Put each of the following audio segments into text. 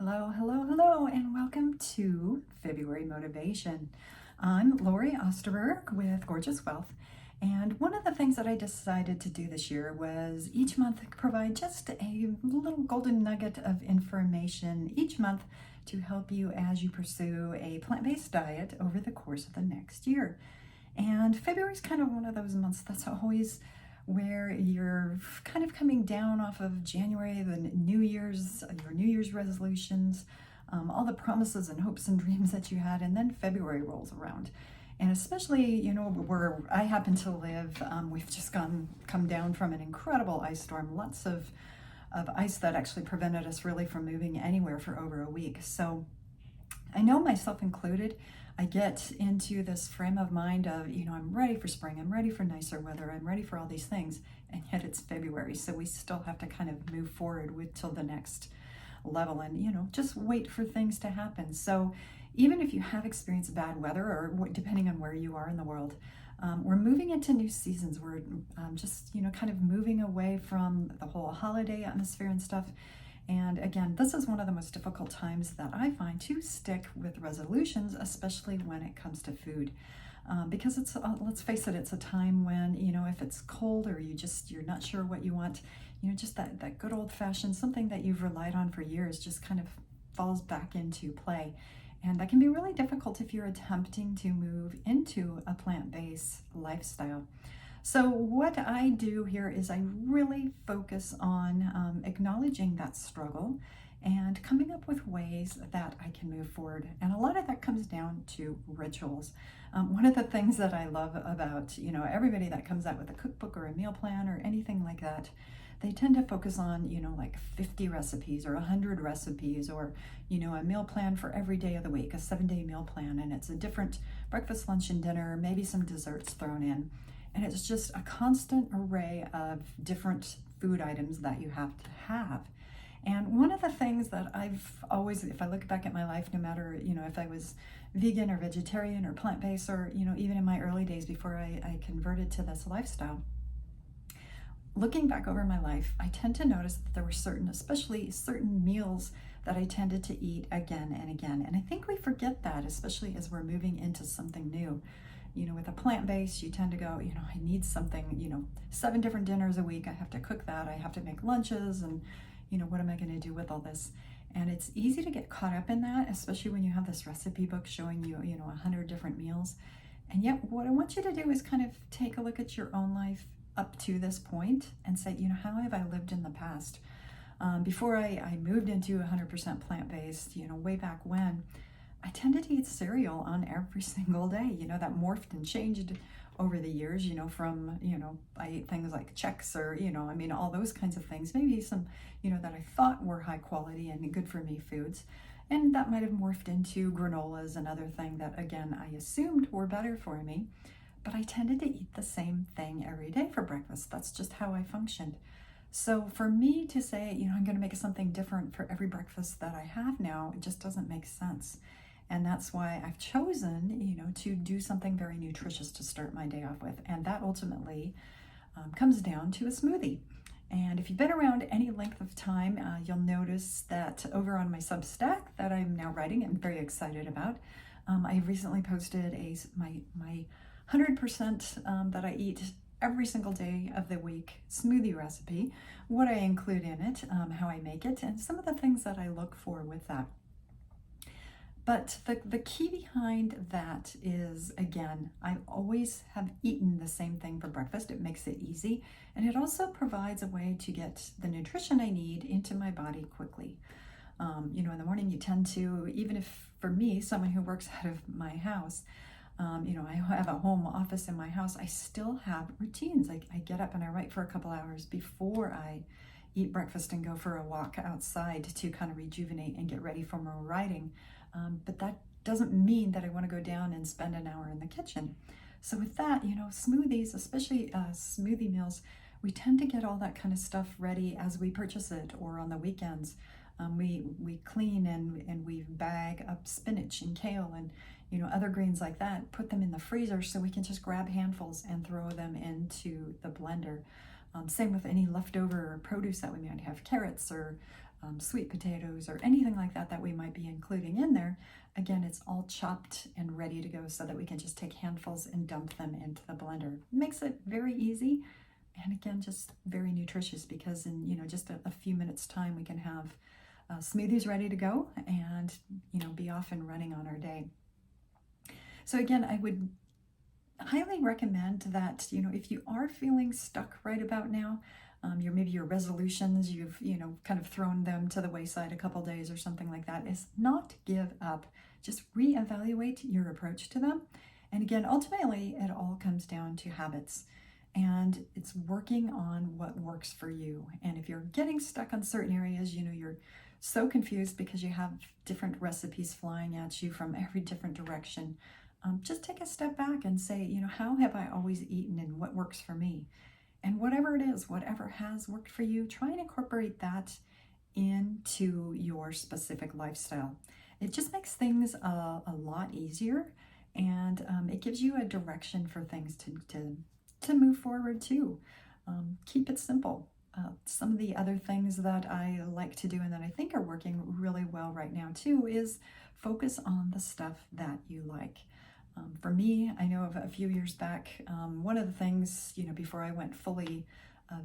Hello, hello, hello, and welcome to February Motivation. I'm Lori Osterberg with Gorgeous Wealth, and one of the things that I decided to do this year was each month provide just a little golden nugget of information each month to help you as you pursue a plant-based diet over the course of the next year. And February is kind of one of those months that's always where you're kind of coming down off of January, the your New Year's resolutions, all the promises and hopes and dreams that you had, and then February rolls around. And especially, where I happen to live, we've just come down from an incredible ice storm, lots of ice that actually prevented us really from moving anywhere for over a week. So I know myself included, I get into this frame of mind of, I'm ready for spring, I'm ready for nicer weather, I'm ready for all these things, and yet it's February, so we still have to kind of move forward till the next level and, just wait for things to happen. So even if you have experienced bad weather, or depending on where you are in the world, we're moving into new seasons. We're just, kind of moving away from the whole holiday atmosphere and stuff. And again, this is one of the most difficult times that I find to stick with resolutions, especially when it comes to food. Because it's, let's face it, it's a time when, if it's cold or you're not sure what you want, just that good old fashioned, something that you've relied on for years just kind of falls back into play. And that can be really difficult if you're attempting to move into a plant-based lifestyle. So what I do here is I really focus on acknowledging that struggle and coming up with ways that I can move forward. And a lot of that comes down to rituals. One of the things that I love about, everybody that comes out with a cookbook or a meal plan or anything like that, they tend to focus on, like 50 recipes or 100 recipes or, a meal plan for every day of the week, a 7-day meal plan. And it's a different breakfast, lunch, and dinner, maybe some desserts thrown in. And it's just a constant array of different food items that you have to have. And one of the things that I've always, if I look back at my life, no matter, if I was vegan or vegetarian or plant-based or, even in my early days before I converted to this lifestyle, looking back over my life, I tend to notice that there were especially certain meals that I tended to eat again and again. And I think we forget that, especially as we're moving into something new. With a plant-based, you tend to go, I need something, 7 different dinners a week. I have to cook that. I have to make lunches and, what am I going to do with all this? And it's easy to get caught up in that, especially when you have this recipe book showing you, 100 different meals. And yet what I want you to do is kind of take a look at your own life up to this point and say, how have I lived in the past? Before I moved into 100% plant-based, way back when, I tended to eat cereal on every single day. That morphed and changed over the years, from, I ate things like Chex or, all those kinds of things. Maybe some, that I thought were high quality and good for me foods. And that might have morphed into granolas, another thing that, again, I assumed were better for me. But I tended to eat the same thing every day for breakfast. That's just how I functioned. So for me to say, I'm going to make something different for every breakfast that I have now, it just doesn't make sense. And that's why I've chosen, to do something very nutritious to start my day off with. And that ultimately comes down to a smoothie. And if you've been around any length of time, you'll notice that over on my Substack that I'm now writing, I'm very excited about. I recently posted my 100% that I eat every single day of the week smoothie recipe, what I include in it, how I make it, and some of the things that I look for with that. But the key behind that is, again, I always have eaten the same thing for breakfast. It makes it easy. And it also provides a way to get the nutrition I need into my body quickly. In the morning you tend to, even if for me, someone who works out of my house, I have a home office in my house, I still have routines. I get up and I write for a couple hours before I eat breakfast and go for a walk outside to kind of rejuvenate and get ready for more writing. But that doesn't mean that I want to go down and spend an hour in the kitchen. So with that, smoothies, especially smoothie meals, we tend to get all that kind of stuff ready as we purchase it or on the weekends. We clean and we bag up spinach and kale and other greens like that, put them in the freezer so we can just grab handfuls and throw them into the blender. Same with any leftover produce that we might have, carrots or sweet potatoes or anything like that that we might be including in there. Again, it's all chopped and ready to go so that we can just take handfuls and dump them into the blender. It makes it very easy, and again, just very nutritious, because in just a few minutes time we can have smoothies ready to go and be off and running on our day. So again, I would highly recommend that if you are feeling stuck right about now, maybe your resolutions, you've kind of thrown them to the wayside a couple days or something like that, is not give up. Just reevaluate your approach to them. And again, ultimately, it all comes down to habits. And it's working on what works for you. And if you're getting stuck on certain areas, you're so confused because you have different recipes flying at you from every different direction, just take a step back and say, how have I always eaten and what works for me? And whatever it is, whatever has worked for you, try and incorporate that into your specific lifestyle. It just makes things a lot easier, and it gives you a direction for things to move forward too. Keep it simple. Some of the other things that I like to do and that I think are working really well right now too is focus on the stuff that you like. For me, I know of a few years back, one of the things, before I went fully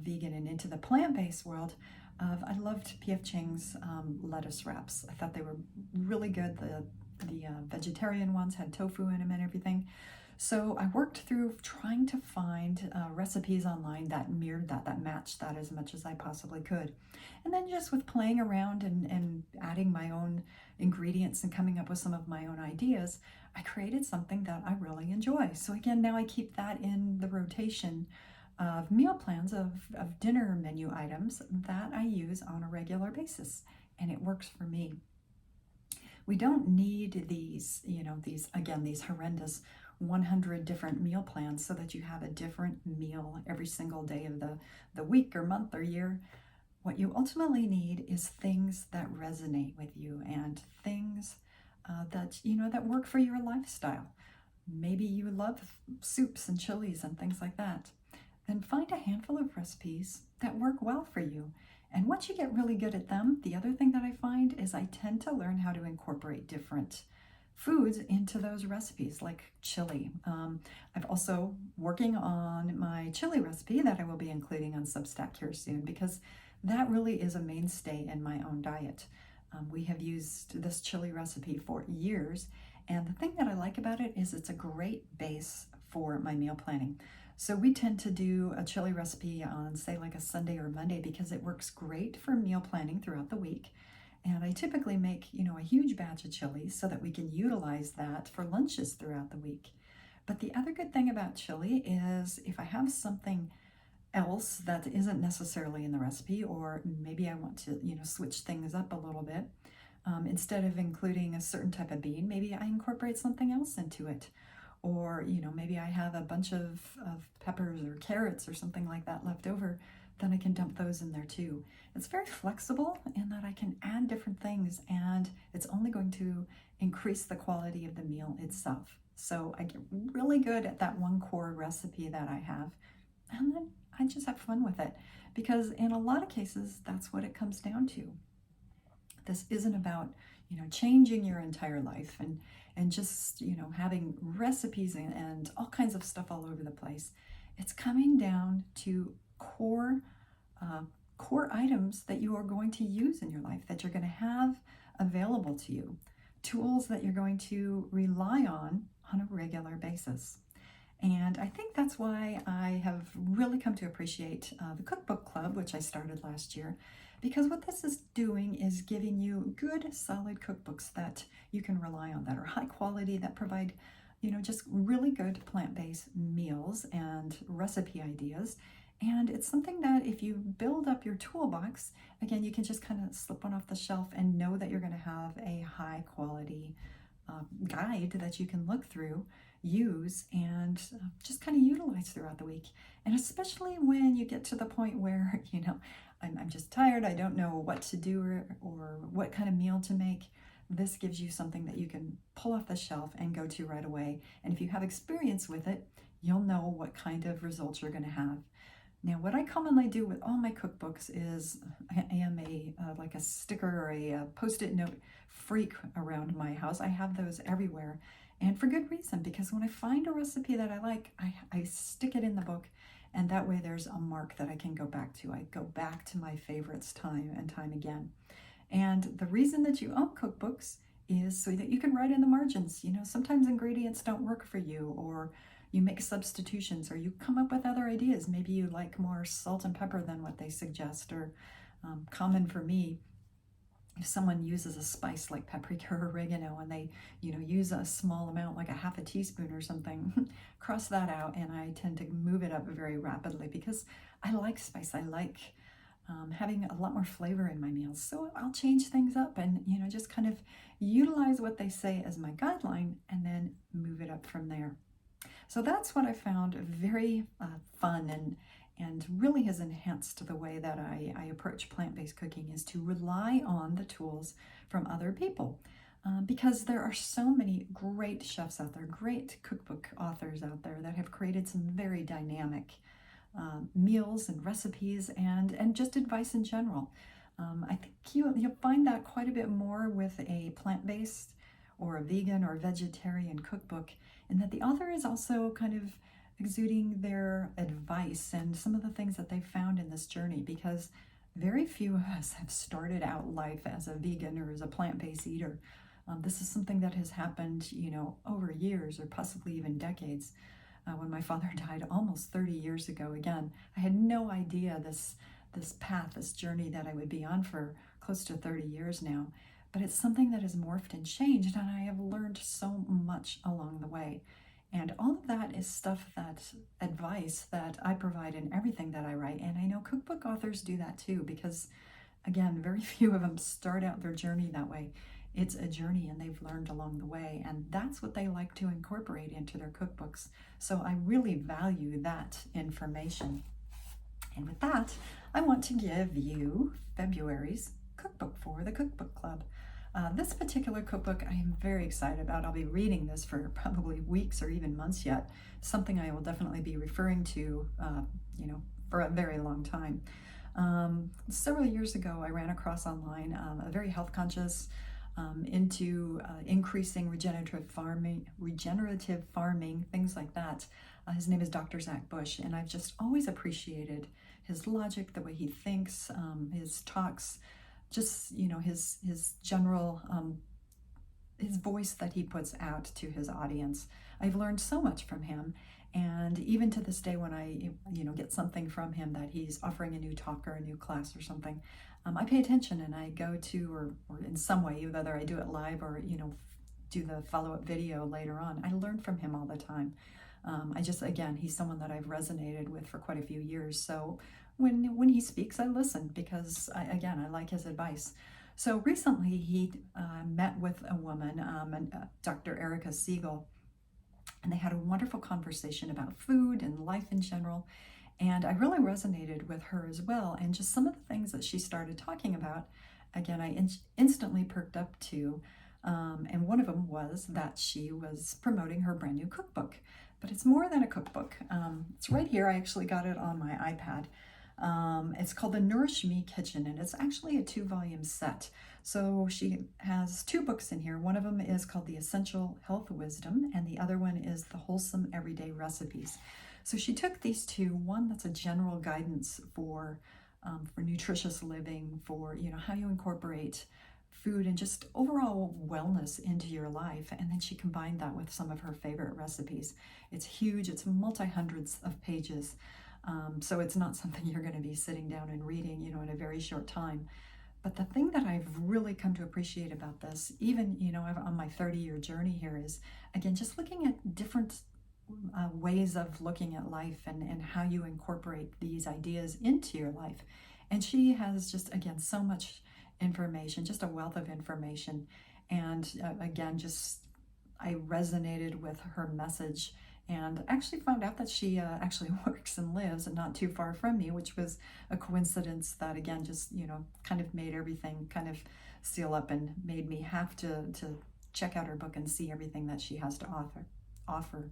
vegan and into the plant-based world, I loved P.F. Chang's lettuce wraps. I thought they were really good. The vegetarian ones had tofu in them and everything. So I worked through trying to find recipes online that mirrored that matched that as much as I possibly could. And then just with playing around and adding my own ingredients and coming up with some of my own ideas, I created something that I really enjoy. So again, now I keep that in the rotation of meal plans of dinner menu items that I use on a regular basis, and it works for me. We don't need these horrendous 100 different meal plans so that you have a different meal every single day of the week or month or year. What you ultimately need is things that resonate with you and things that work for your lifestyle. Maybe you love soups and chilies and things like that. Then find a handful of recipes that work well for you. And once you get really good at them, the other thing that I find is I tend to learn how to incorporate different foods into those recipes, like chili. I've also working on my chili recipe that I will be including on Substack here soon, because that really is a mainstay in my own diet. We have used this chili recipe for years, and the thing that I like about it is it's a great base for my meal planning. So we tend to do a chili recipe on, say, like a Sunday or Monday, because it works great for meal planning throughout the week. And I typically make, a huge batch of chili so that we can utilize that for lunches throughout the week. But the other good thing about chili is if I have something else that isn't necessarily in the recipe, or maybe I want to, switch things up a little bit, instead of including a certain type of bean, maybe I incorporate something else into it. Or, maybe I have a bunch of peppers or carrots or something like that left over, then I can dump those in there too. It's very flexible in that I can add different things, and it's only going to increase the quality of the meal itself. So I get really good at that one core recipe that I have, and then I just have fun with it, because in a lot of cases, that's what it comes down to. This isn't about, changing your entire life and just, having recipes and all kinds of stuff all over the place. It's coming down to core items that you are going to use in your life, that you're going to have available to you, tools that you're going to rely on a regular basis. And I think that's why I have really come to appreciate the Cookbook Club, which I started last year, because what this is doing is giving you good, solid cookbooks that you can rely on, that are high quality, that provide, just really good plant-based meals and recipe ideas. And it's something that if you build up your toolbox, again, you can just kind of slip one off the shelf and know that you're going to have a high quality guide that you can look through, use, and just kind of utilize throughout the week. And especially when you get to the point where, I'm just tired, I don't know what to do or what kind of meal to make, this gives you something that you can pull off the shelf and go to right away. And if you have experience with it, you'll know what kind of results you're going to have. Now, what I commonly do with all my cookbooks is I am like a sticker or a post-it note freak around my house. I have those everywhere, and for good reason, because when I find a recipe that I like, I stick it in the book, and that way there's a mark that I can go back to. I go back to my favorites time and time again. And the reason that you own cookbooks is so that you can write in the margins. Sometimes ingredients don't work for you, or you make substitutions, or you come up with other ideas. Maybe you like more salt and pepper than what they suggest, or common for me, if someone uses a spice like paprika or oregano and they use a small amount, like a half a teaspoon or something, cross that out, and I tend to move it up very rapidly because I like spice. I like having a lot more flavor in my meals. So I'll change things up and, just kind of utilize what they say as my guideline and then move it up from there. So that's what I found very fun and really has enhanced the way that I approach plant-based cooking, is to rely on the tools from other people. Because there are so many great chefs out there, great cookbook authors out there that have created some very dynamic meals and recipes and just advice in general. I think you'll find that quite a bit more with a plant-based or a vegan or vegetarian cookbook, and that the author is also kind of exuding their advice and some of the things that they found in this journey, because very few of us have started out life as a vegan or as a plant-based eater. This is something that has happened, over years or possibly even decades. When my father died almost 30 years ago, again, I had no idea this path, this journey that I would be on for close to 30 years now. But it's something that has morphed and changed, and I have learned so much along the way. And all of that is advice that I provide in everything that I write. And I know cookbook authors do that too, because again, very few of them start out their journey that way. It's a journey, and they've learned along the way, and that's what they like to incorporate into their cookbooks. So I really value that information. And with that, I want to give you February's cookbook for the Cookbook Club. This particular cookbook I am very excited about. I'll be reading this for probably weeks or even months yet. Something I will definitely be referring to, for a very long time. Several years ago, I ran across online a very health conscious, into increasing regenerative farming, things like that. His name is Dr. Zach Bush, and I've just always appreciated his logic, the way he thinks, his talks, just his general his voice that he puts out to his audience. I've learned so much from him, and even to this day, when I get something from him that he's offering a new talk or a new class or something, I pay attention and I go to, or in some way, whether I do it live or do the follow-up video later on. I learn from him all the time. Again, he's someone that I've resonated with for quite a few years. So when he speaks, I listen, because I like his advice. So recently he met with a woman, Dr. Erica Siegel, and they had a wonderful conversation about food and life in general. And I really resonated with her as well. And just some of the things that she started talking about, again, I instantly perked up to. And one of them was that she was promoting her brand new cookbook. But it's more than a cookbook. It's right here. I actually got it on my iPad. It's called the Nourish Me Kitchen, and it's actually a 2-volume set. So she has 2 books in here. One of them is called The Essential Health Wisdom, and the other one is The Wholesome Everyday Recipes. So she took these 2, one that's a general guidance for nutritious living, for how you incorporate food and just overall wellness into your life, and then she combined that with some of her favorite recipes. It's huge. It's multi-hundreds of pages. So it's not something you're going to be sitting down and reading, in a very short time. But the thing that I've really come to appreciate about this, even, on my 30-year journey here, is, again, just looking at different ways of looking at life and how you incorporate these ideas into your life. And she has just, again, so much information, just a wealth of information. And again, I resonated with her message, and actually found out that she actually works and lives not too far from me, which was a coincidence that, again, just, kind of made everything kind of seal up and made me have to check out her book and see everything that she has to offer.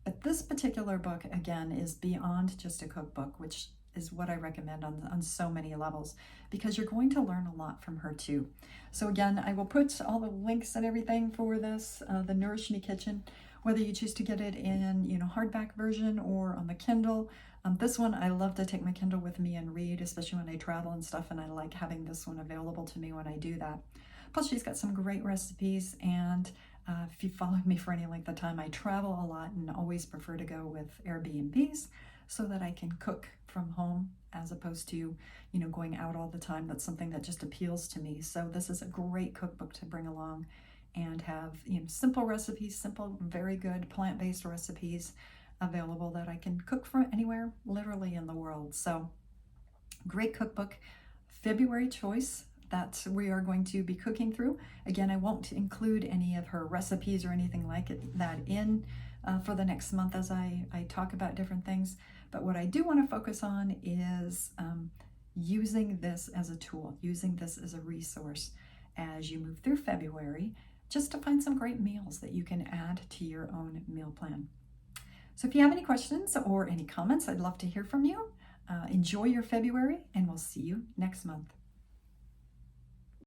But this particular book, again, is beyond just a cookbook, which is what I recommend on so many levels, because you're going to learn a lot from her too. So again, I will put all the links and everything for this, the Nourish Me Kitchen, whether you choose to get it in, hardback version or on the Kindle. This one, I love to take my Kindle with me and read, especially when I travel and stuff, and I like having this one available to me when I do that. Plus, she's got some great recipes, and if you followed me for any length of time, I travel a lot and always prefer to go with Airbnbs so that I can cook from home as opposed to, going out all the time. That's something that just appeals to me. So this is a great cookbook to bring along and have, simple recipes, simple, very good plant-based recipes available that I can cook from anywhere, literally in the world. So great cookbook, February choice that we are going to be cooking through. Again, I won't include any of her recipes or anything like that in for the next month as I talk about different things. But what I do want to focus on is using this as a tool, using this as a resource as you move through February, just to find some great meals that you can add to your own meal plan. So if you have any questions or any comments, I'd love to hear from you. Enjoy your February, and we'll see you next month.